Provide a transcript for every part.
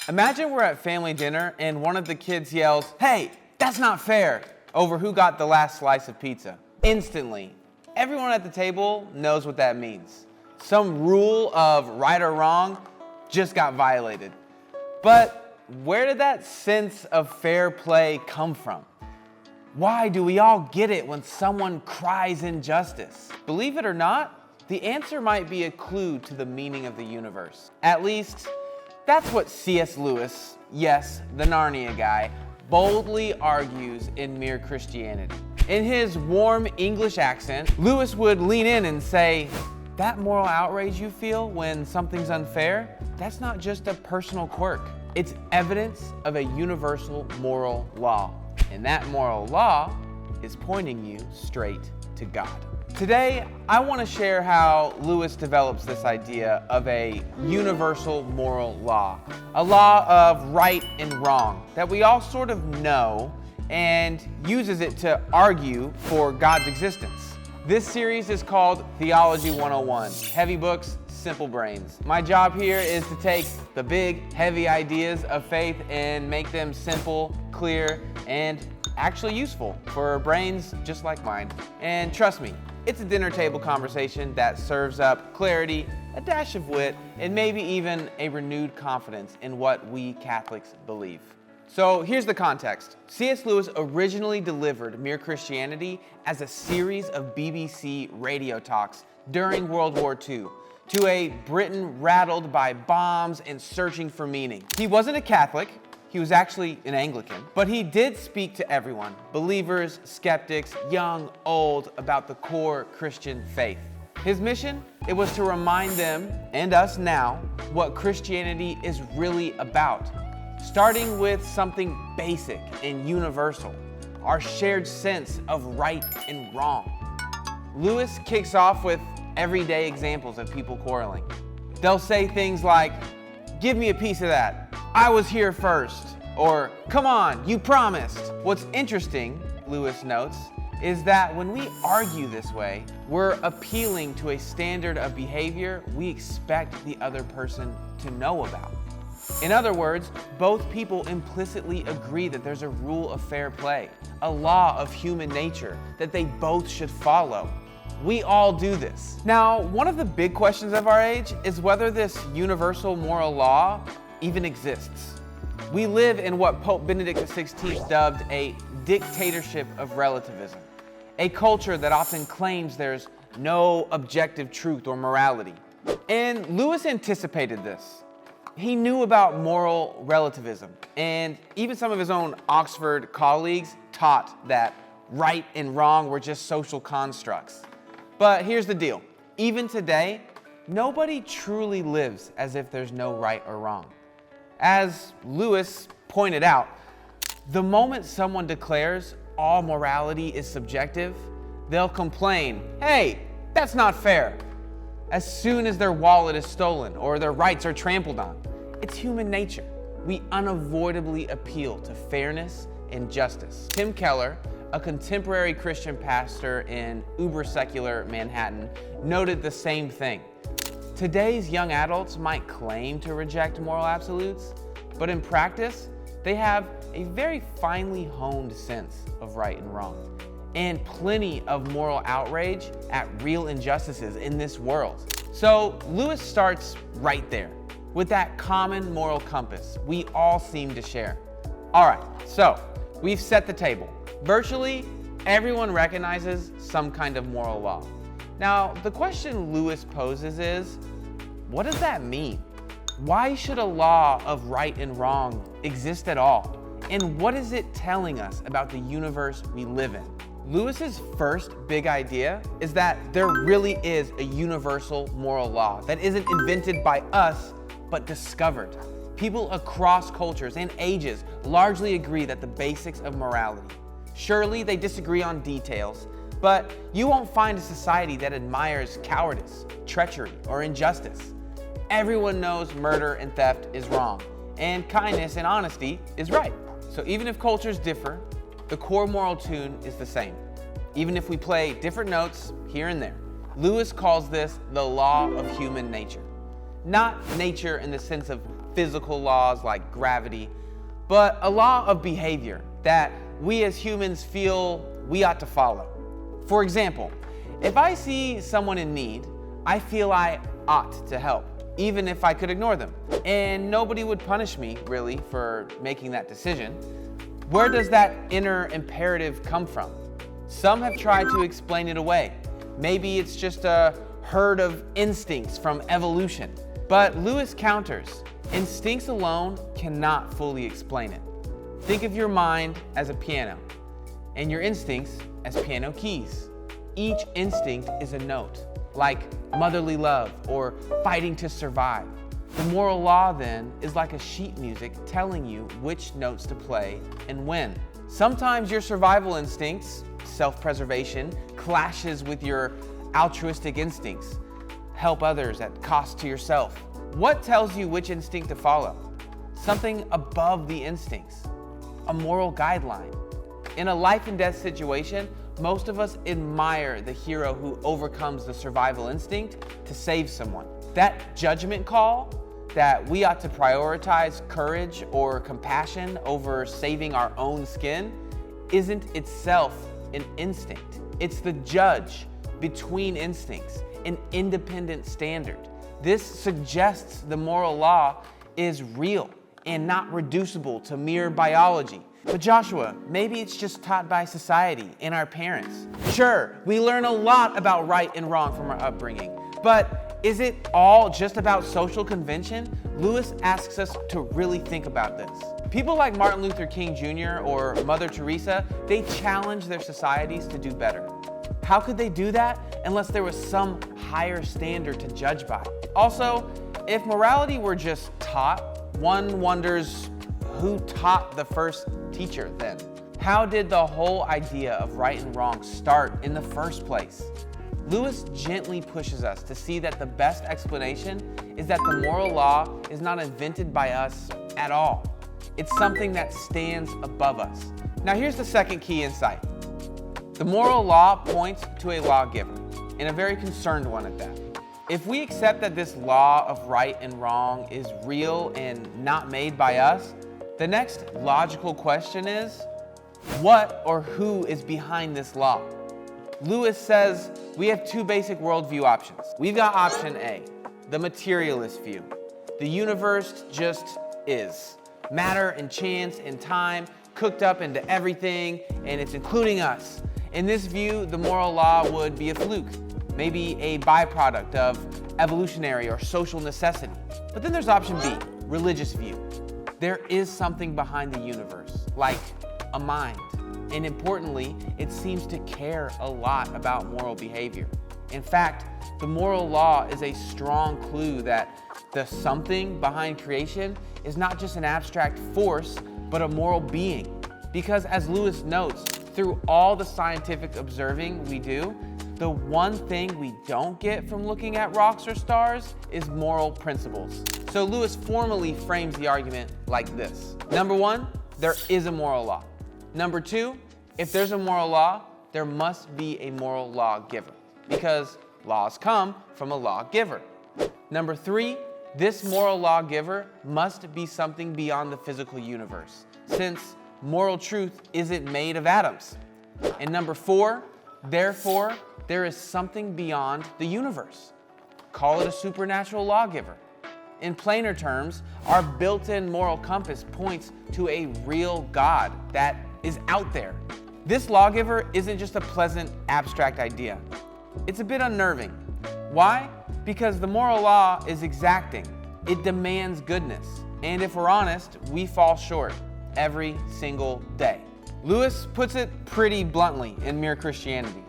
Imagine we're at family dinner and one of the kids yells, "Hey, that's not fair," over who got the last slice of pizza. Instantly, everyone at the table knows what that means. Some rule of right or wrong just got violated. But where did that sense of fair play come from? Why do we all get it when someone cries injustice? Believe it or not, the answer might be a clue to the meaning of the universe. At least, that's what C.S. Lewis, yes, the Narnia guy, boldly argues in Mere Christianity. In his warm English accent, Lewis would lean in and say, "That moral outrage you feel when something's unfair, that's not just a personal quirk. It's evidence of a universal moral law. And that moral law is pointing you straight to God." Today, I want to share how Lewis develops this idea of a universal moral law, a law of right and wrong that we all sort of know, and uses it to argue for God's existence. This series is called Theology 101, Heavy Books, Simple Brains. My job here is to take the big, heavy ideas of faith and make them simple, clear, and actually useful for brains just like mine. And trust me, it's a dinner table conversation that serves up clarity, a dash of wit, and maybe even a renewed confidence in what we Catholics believe. So here's the context. C.S. Lewis originally delivered Mere Christianity as a series of BBC radio talks during World War II to a Britain rattled by bombs and searching for meaning. He wasn't a Catholic. He was actually an Anglican, but he did speak to everyone, believers, skeptics, young, old, about the core Christian faith. His mission, it was to remind them, and us now, what Christianity is really about, starting with something basic and universal, our shared sense of right and wrong. Lewis kicks off with everyday examples of people quarreling. They'll say things like, "Give me a piece of that. I was here first," or "Come on, you promised." What's interesting, Lewis notes, is that when we argue this way, we're appealing to a standard of behavior we expect the other person to know about. In other words, both people implicitly agree that there's a rule of fair play, a law of human nature that they both should follow. We all do this. Now, one of the big questions of our age is whether this universal moral law even exists. We live in what Pope Benedict XVI dubbed a dictatorship of relativism, a culture that often claims there's no objective truth or morality. And Lewis anticipated this. He knew about moral relativism, and even some of his own Oxford colleagues taught that right and wrong were just social constructs. But here's the deal. Even today, nobody truly lives as if there's no right or wrong. As Lewis pointed out, the moment someone declares all morality is subjective, they'll complain, "Hey, that's not fair," as soon as their wallet is stolen or their rights are trampled on. It's human nature. We unavoidably appeal to fairness and justice. Tim Keller, a contemporary Christian pastor in uber-secular Manhattan, noted the same thing. Today's young adults might claim to reject moral absolutes, but in practice, they have a very finely honed sense of right and wrong, and plenty of moral outrage at real injustices in this world. So Lewis starts right there, with that common moral compass we all seem to share. All right, so we've set the table. Virtually everyone recognizes some kind of moral law. Now, the question Lewis poses is, what does that mean? Why should a law of right and wrong exist at all? And what is it telling us about the universe we live in? Lewis's first big idea is that there really is a universal moral law that isn't invented by us, but discovered. People across cultures and ages largely agree that the basics of morality. Surely they disagree on details, but you won't find a society that admires cowardice, treachery, or injustice. Everyone knows murder and theft is wrong, and kindness and honesty is right. So even if cultures differ, the core moral tune is the same, even if we play different notes here and there. Lewis calls this the law of human nature. Not nature in the sense of physical laws like gravity, but a law of behavior that we as humans feel we ought to follow. For example, if I see someone in need, I feel I ought to help, even if I could ignore them. And nobody would punish me, really, for making that decision. Where does that inner imperative come from? Some have tried to explain it away. Maybe it's just a herd of instincts from evolution. But Lewis counters, instincts alone cannot fully explain it. Think of your mind as a piano, and your instincts as piano keys. Each instinct is a note, like motherly love or fighting to survive. The moral law then is like a sheet music telling you which notes to play and when. Sometimes your survival instincts, self-preservation, clashes with your altruistic instincts. Help others at cost to yourself. What tells you which instinct to follow? Something above the instincts, a moral guideline. In a life and death situation, most of us admire the hero who overcomes the survival instinct to save someone. That judgment call that we ought to prioritize courage or compassion over saving our own skin isn't itself an instinct. It's the judge between instincts, an independent standard. This suggests the moral law is real and not reducible to mere biology. But Joshua, maybe it's just taught by society and our parents. Sure, we learn a lot about right and wrong from our upbringing, but is it all just about social convention? Lewis asks us to really think about this. People like Martin Luther King Jr. or Mother Teresa, they challenge their societies to do better. How could they do that unless there was some higher standard to judge by? Also, if morality were just taught, one wonders who taught the first teacher then? How did the whole idea of right and wrong start in the first place? Lewis gently pushes us to see that the best explanation is that the moral law is not invented by us at all. It's something that stands above us. Now here's the second key insight. The moral law points to a lawgiver, and a very concerned one at that. If we accept that this law of right and wrong is real and not made by us, the next logical question is, what or who is behind this law? Lewis says we have two basic worldview options. We've got option A, the materialist view. The universe just is. Matter and chance and time cooked up into everything, and it's including us. In this view, the moral law would be a fluke, maybe a byproduct of evolutionary or social necessity. But then there's option B, religious view. There is something behind the universe, like a mind. And importantly, it seems to care a lot about moral behavior. In fact, the moral law is a strong clue that the something behind creation is not just an abstract force, but a moral being. Because as Lewis notes, through all the scientific observing we do, the one thing we don't get from looking at rocks or stars is moral principles. So Lewis formally frames the argument like this. Number one, there is a moral law. Number two, if there's a moral law, there must be a moral lawgiver, because laws come from a lawgiver. Number three, this moral lawgiver must be something beyond the physical universe, since moral truth isn't made of atoms. And number four, therefore, there is something beyond the universe. Call it a supernatural lawgiver. In plainer terms, our built-in moral compass points to a real God that is out there. This lawgiver isn't just a pleasant, abstract idea. It's a bit unnerving. Why? Because the moral law is exacting. It demands goodness. And if we're honest, we fall short every single day. Lewis puts it pretty bluntly in Mere Christianity.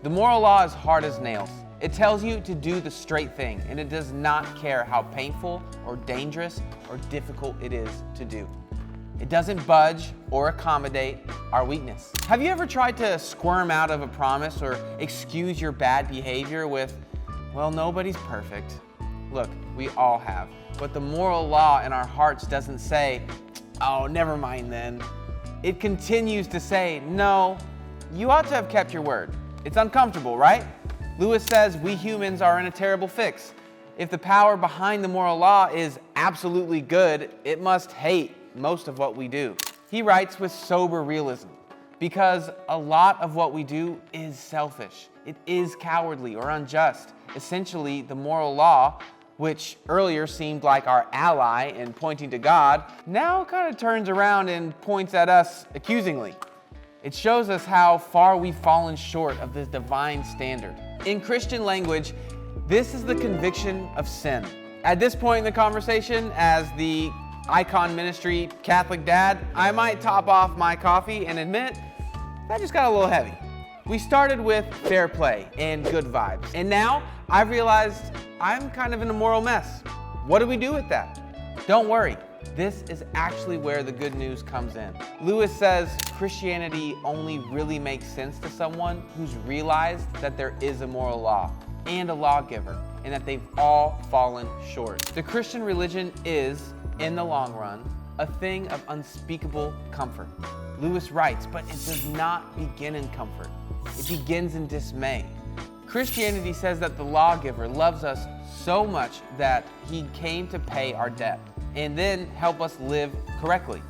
The moral law is hard as nails. It tells you to do the straight thing, and it does not care how painful or dangerous or difficult it is to do. It doesn't budge or accommodate our weakness. Have you ever tried to squirm out of a promise or excuse your bad behavior with, well, nobody's perfect? Look, we all have. But the moral law in our hearts doesn't say, oh, never mind then. It continues to say, no, you ought to have kept your word. It's uncomfortable, right? Lewis says we humans are in a terrible fix. if the power behind the moral law is absolutely good, it must hate most of what we do. He writes with sober realism, because a lot of what we do is selfish. It is cowardly or unjust. Essentially, the moral law, which earlier seemed like our ally in pointing to God, now kind of turns around and points at us accusingly. It shows us how far we've fallen short of this divine standard. In Christian language, this is the conviction of sin. At this point in the conversation, as the Icon Ministry Catholic dad, I might top off my coffee and admit that just got a little heavy. We started with fair play and good vibes, and now I've realized I'm kind of in a moral mess. What do we do with that? Don't worry, this is actually where the good news comes in. Lewis says Christianity only really makes sense to someone who's realized that there is a moral law and a lawgiver, and that they've all fallen short. The Christian religion is, in the long run, a thing of unspeakable comfort. Lewis writes, but it does not begin in comfort. It begins in dismay. Christianity says that the lawgiver loves us so much that he came to pay our debt and then help us live correctly.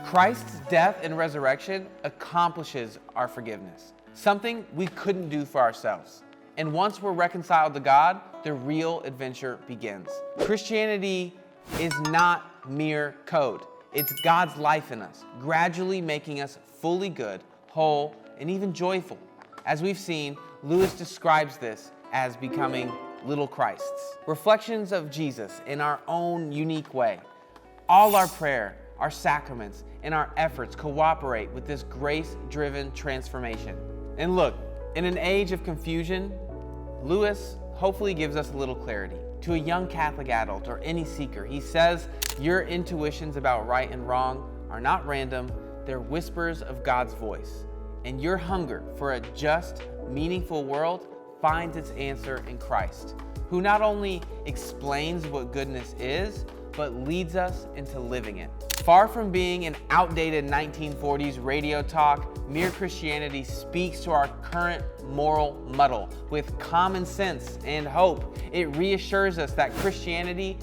Christ's death and resurrection accomplishes our forgiveness, something we couldn't do for ourselves. And once we're reconciled to God, the real adventure begins. Christianity is not mere code. It's God's life in us, gradually making us fully good, whole, and even joyful. As we've seen, Lewis describes this as becoming little Christs, reflections of Jesus in our own unique way. All our prayer, our sacraments, and our efforts cooperate with this grace-driven transformation. And look, in an age of confusion, Lewis hopefully gives us a little clarity. To a young Catholic adult or any seeker, he says, your intuitions about right and wrong are not random, they're whispers of God's voice. And your hunger for a just, meaningful world finds its answer in Christ, who not only explains what goodness is, but leads us into living it. Far from being an outdated 1940s radio talk, Mere Christianity speaks to our current moral muddle with common sense and hope. It reassures us that Christianity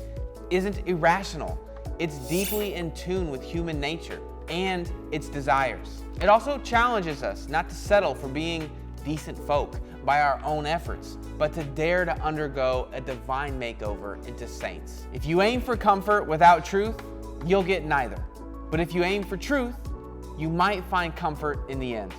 isn't irrational. It's deeply in tune with human nature and its desires. It also challenges us not to settle for being decent folk by our own efforts, but to dare to undergo a divine makeover into saints. If you aim for comfort without truth, you'll get neither. But if you aim for truth, you might find comfort in the end.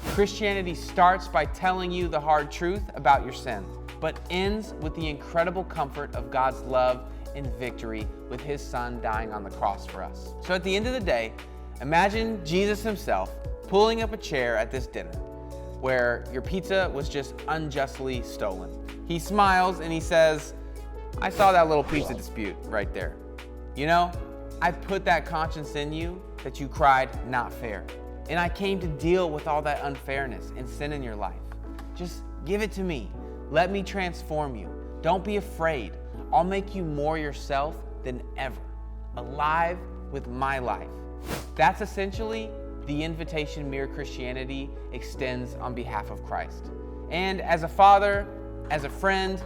Christianity starts by telling you the hard truth about your sin, but ends with the incredible comfort of God's love and victory with His Son dying on the cross for us. So at the end of the day, imagine Jesus Himself pulling up a chair at this dinner where your pizza was just unjustly stolen. He smiles and he says, I saw that little pizza dispute right there. You know, I put that conscience in you that you cried not fair. And I came to deal with all that unfairness and sin in your life. Just give it to me. Let me transform you. Don't be afraid. I'll make you more yourself than ever, alive with my life. That's essentially the invitation Mere Christianity extends on behalf of Christ. And as a father, as a friend,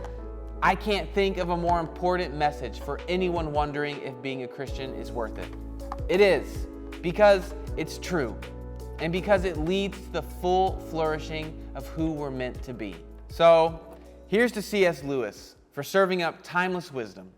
I can't think of a more important message for anyone wondering if being a Christian is worth it. It is, because it's true, and because it leads to the full flourishing of who we're meant to be. So, here's to C.S. Lewis for serving up timeless wisdom